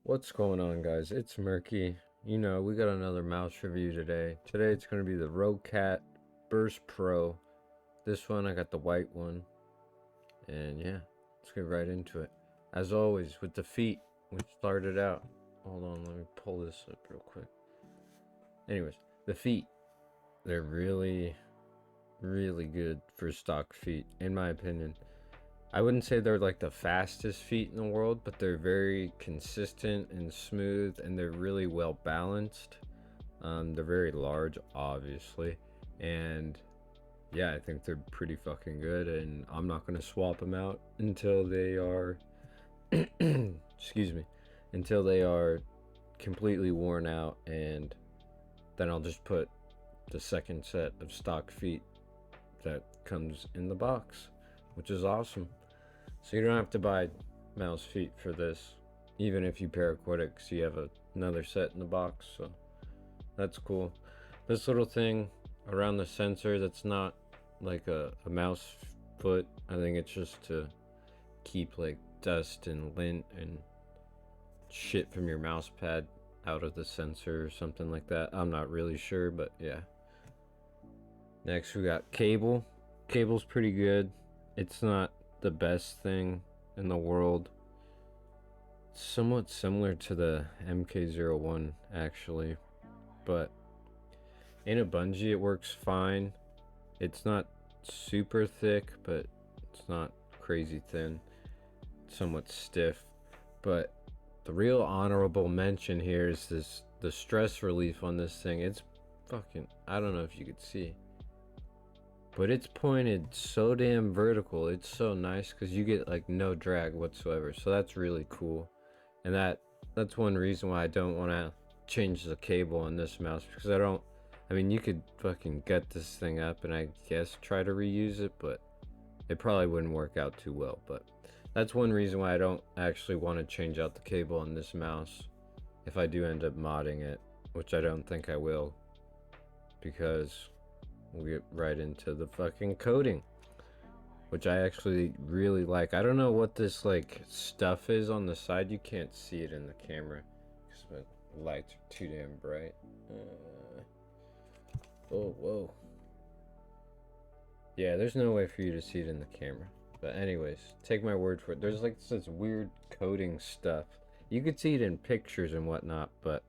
What's going on, guys? It's Murky. You know, we got another mouse review today. Today it's going to be the Roccat Burst Pro. This one, I got the white one. And yeah, let's get right into it. As always, with the feet, we started out. Hold on, let me pull this up real quick. Anyways, the feet. They're really, really good for stock feet, in my opinion. I wouldn't say they're like the fastest feet in the world, but they're very consistent and smooth, and they're really well balanced. They're very large, obviously, and yeah, I think they're pretty fucking good. And I'm not gonna swap them out until they are, excuse me, until they are completely worn out, and then I'll just put the second set of stock feet that comes in the box, which is awesome. So you don't have to buy mouse feet for this, even if you pair aquatics, you have another set in the box, so that's cool. This little thing around the sensor, that's not like a mouse foot. I think it's just to keep like dust and lint and shit from your mouse pad out of the sensor or something like that. I'm not really sure, but yeah. Next we got cable. Cable's pretty good. It's not the best thing in the world. It's somewhat similar to the MK01 actually, but in a bungee it works fine. It's not super thick, but it's not crazy thin. It's somewhat stiff, but the real honorable mention here is the stress relief on this thing. It's fucking, I don't know if you could see, but it's pointed so damn vertical. It's so nice because you get like no drag whatsoever, so that's really cool. And that's one reason why I don't want to change the cable on this mouse, because I mean, you could fucking gut this thing up and I guess try to reuse it, but it probably wouldn't work out too well. But that's one reason why I don't actually want to change out the cable on this mouse if I do end up modding it, which I don't think I will, because we'll get right into the fucking coding, which I actually really like. I don't know what this like stuff is on the side. You can't see it in the camera because the lights are too damn bright. Oh, whoa. Yeah, there's no way for you to see it in the camera. But anyways, take my word for it. There's like this weird coating stuff. You could see it in pictures and whatnot, but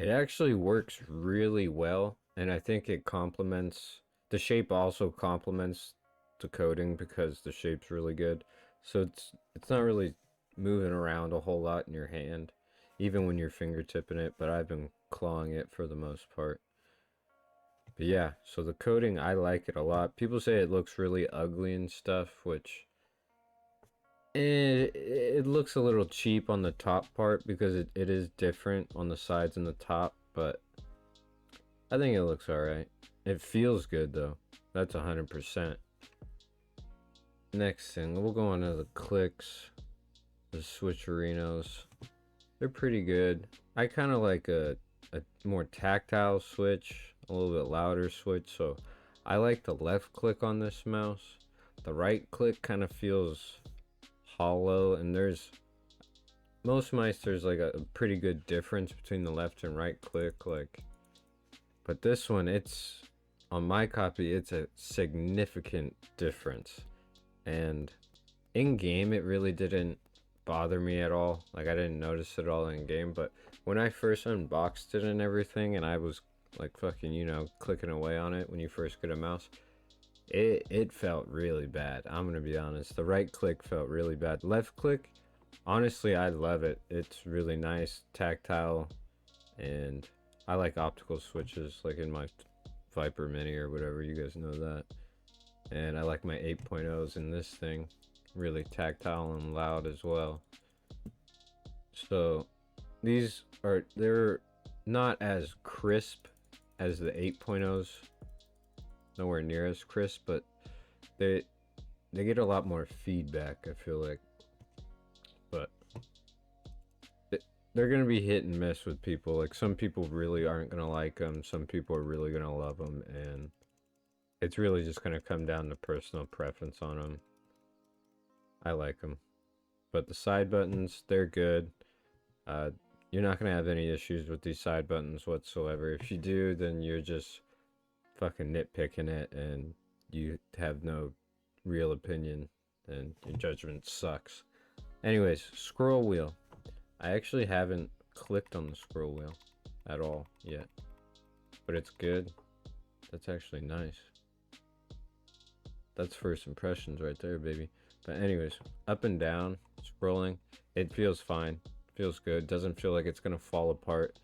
it actually works really well. And I think it complements, the shape also complements the coating because the shape's really good. So it's not really moving around a whole lot in your hand, even when you're fingertipping it, but I've been clawing it for the most part. But yeah, so the coating, I like it a lot. People say it looks really ugly and stuff, which it looks a little cheap on the top part because it is different on the sides and the top, but I think it looks alright. It feels good though. That's 100%. Next thing, we'll go on to the clicks, the switcherinos. They're pretty good. I kind of like a more tactile switch, a little bit louder switch, so I like the left click on this mouse. The right click kind of feels hollow, and most mice there's like a pretty good difference between the left and right click, like, but this one, it's on my copy, it's a significant difference. And in game it really didn't bother me at all. Like, I didn't notice it all in game, but when I first unboxed it and everything, and I was like fucking, you know, clicking away on it when you first get a mouse, it felt really bad. I'm gonna be honest. The right click felt really bad. Left click, honestly, I love it. It's really nice, tactile, and I like optical switches, like in my Viper Mini or whatever, you guys know that. And I like my 8.0s in this thing, really tactile and loud as well. So they're not as crisp as the 8.0s, nowhere near as crisp, but they get a lot more feedback, I feel like. But they're gonna be hit and miss with people. Like, some people really aren't gonna like them, some people are really gonna love them, and it's really just gonna come down to personal preference on them. I like them. But the side buttons, they're good. You're not gonna have any issues with these side buttons whatsoever. If you do, then you're just fucking nitpicking it and you have no real opinion and your judgment sucks. Anyways, scroll wheel. I actually haven't clicked on the scroll wheel at all yet, but it's good. That's actually nice. That's first impressions right there, baby. But anyways, up and down, scrolling, it feels fine. Feels good. Doesn't feel like it's gonna fall apart.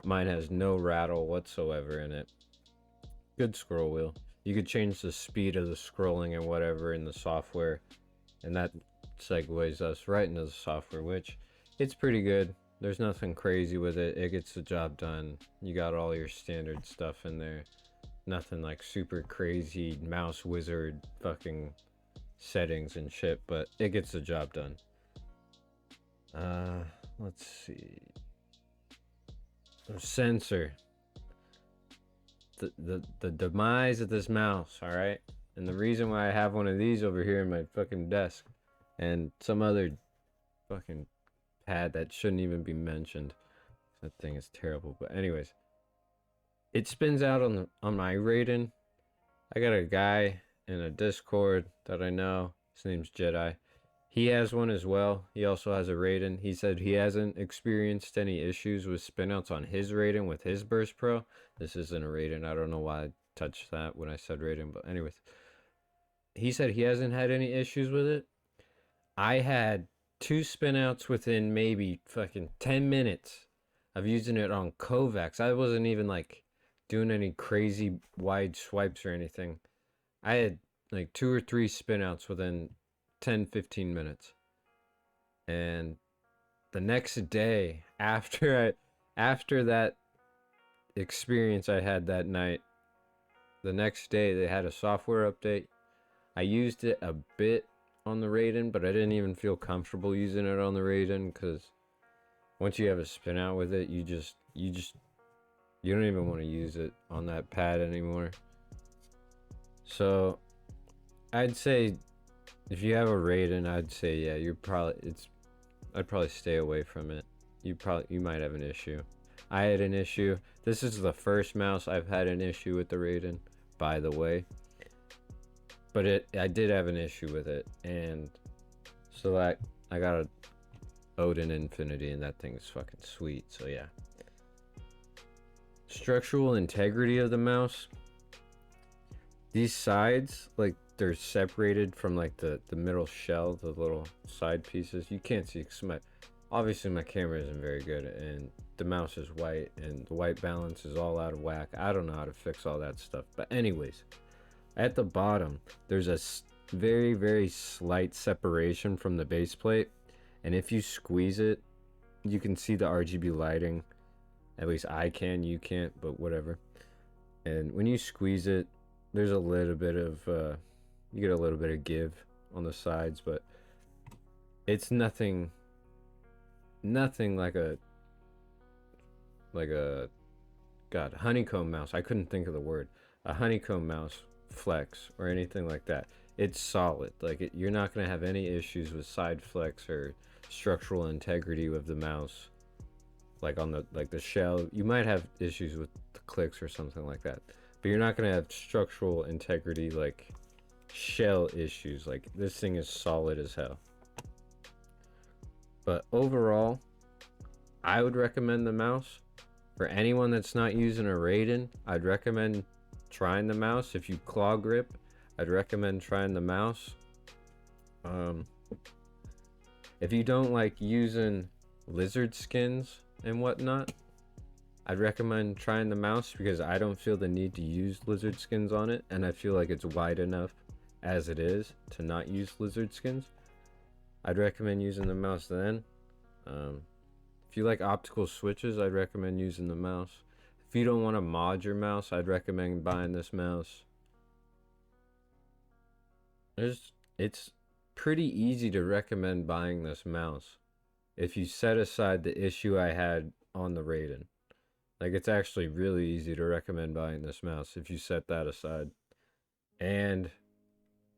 Mine has no rattle whatsoever in it. Good scroll wheel. You could change the speed of the scrolling and whatever in the software, and that segues us right into the software, which it's pretty good. There's nothing crazy with it. It gets the job done. You got all your standard stuff in there. Nothing like super crazy mouse wizard fucking settings and shit, but it gets the job done. Let's see. Sensor. The demise of this mouse, all right? And the reason why I have one of these over here in my fucking desk and some other fucking pad that shouldn't even be mentioned. That thing is terrible. But anyways, it spins out on my Raiden. I got a guy in a Discord that I know. His name's Jedi. He has one as well. He also has a Raiden. He said he hasn't experienced any issues with spinouts on his Raiden with his Burst Pro. This isn't a Raiden. I don't know why I touched that when I said Raiden, but anyways. He said he hasn't had any issues with it. I had 2 spinouts within maybe fucking 10 minutes of using it on Kovacs. I wasn't even like doing any crazy wide swipes or anything. I had like 2 or 3 spinouts within 10-15 minutes. And the next day after that experience I had that night, the next day they had a software update. I used it a bit on the Raiden, but I didn't even feel comfortable using it on the Raiden because once you have a spin out with it, you don't even want to use it on that pad anymore. So I'd say if you have a Raiden, I'd say yeah, I'd probably stay away from it. You might have an issue. I had an issue. This is the first mouse I've had an issue with the Raiden, by the way. But I did have an issue with it, and so I got a Odin Infinity, and that thing is fucking sweet. So yeah. Structural integrity of the mouse. These sides, like they're separated from like the middle shell, the little side pieces. You can't see. Obviously my camera isn't very good, and the mouse is white, and the white balance is all out of whack. I don't know how to fix all that stuff. But anyways, at the bottom, there's a very, very slight separation from the base plate. And if you squeeze it, you can see the RGB lighting. At least I can, you can't, but whatever. And when you squeeze it, there's a little bit of, you get a little bit of give on the sides, but it's nothing like a God, honeycomb mouse. I couldn't think of the word. A honeycomb mouse flex or anything like that. It's solid. Like you're not gonna have any issues with side flex or structural integrity with the mouse. Like on the shell, you might have issues with the clicks or something like that, but you're not gonna have structural integrity like shell issues. Like this thing is solid as hell. But overall, I would recommend the mouse. For anyone that's not using a Raiden, I'd recommend trying the mouse. If you claw grip, I'd recommend trying the mouse. If you don't like using lizard skins and whatnot, I'd recommend trying the mouse because I don't feel the need to use lizard skins on it, and I feel like it's wide enough as it is to not use lizard skins. I'd recommend using the mouse then. If you like optical switches, I'd recommend using the mouse. If you don't want to mod your mouse, I'd recommend buying this mouse. It's pretty easy to recommend buying this mouse if you set aside the issue I had on the Raiden. Like, it's actually really easy to recommend buying this mouse if you set that aside. And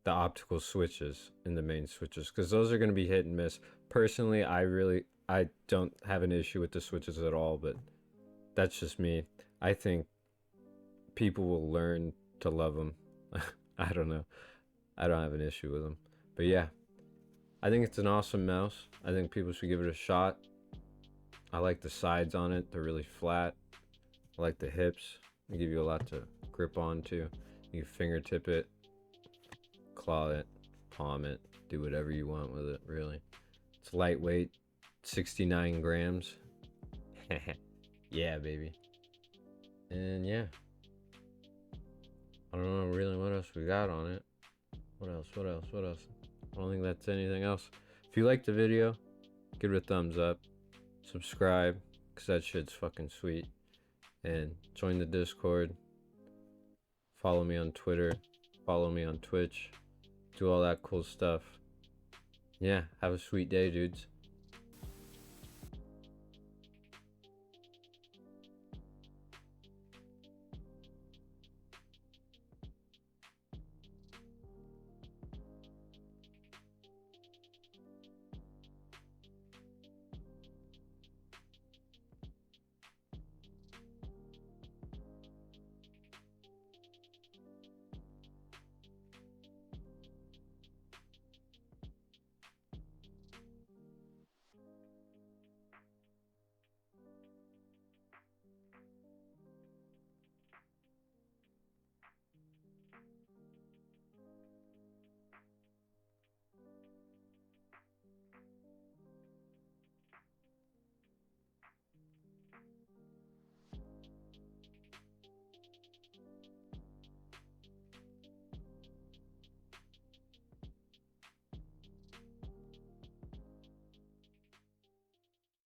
the optical switches in the main switches, because those are going to be hit and miss. Personally, I don't have an issue with the switches at all, but that's just me. I think people will learn to love them. I don't know. I don't have an issue with them. But yeah, I think it's an awesome mouse. I think people should give it a shot. I like the sides on it. They're really flat. I like the hips. They give you a lot to grip on too. You can fingertip it, claw it, palm it, do whatever you want with it, really. It's lightweight, 69 grams. Yeah, baby. And yeah, I don't know really what else we got on it. What else? I don't think that's anything else. If you liked the video, give it a thumbs up. Subscribe, because that shit's fucking sweet. And join the Discord. Follow me on Twitter. Follow me on Twitch. Do all that cool stuff. Yeah, have a sweet day, dudes.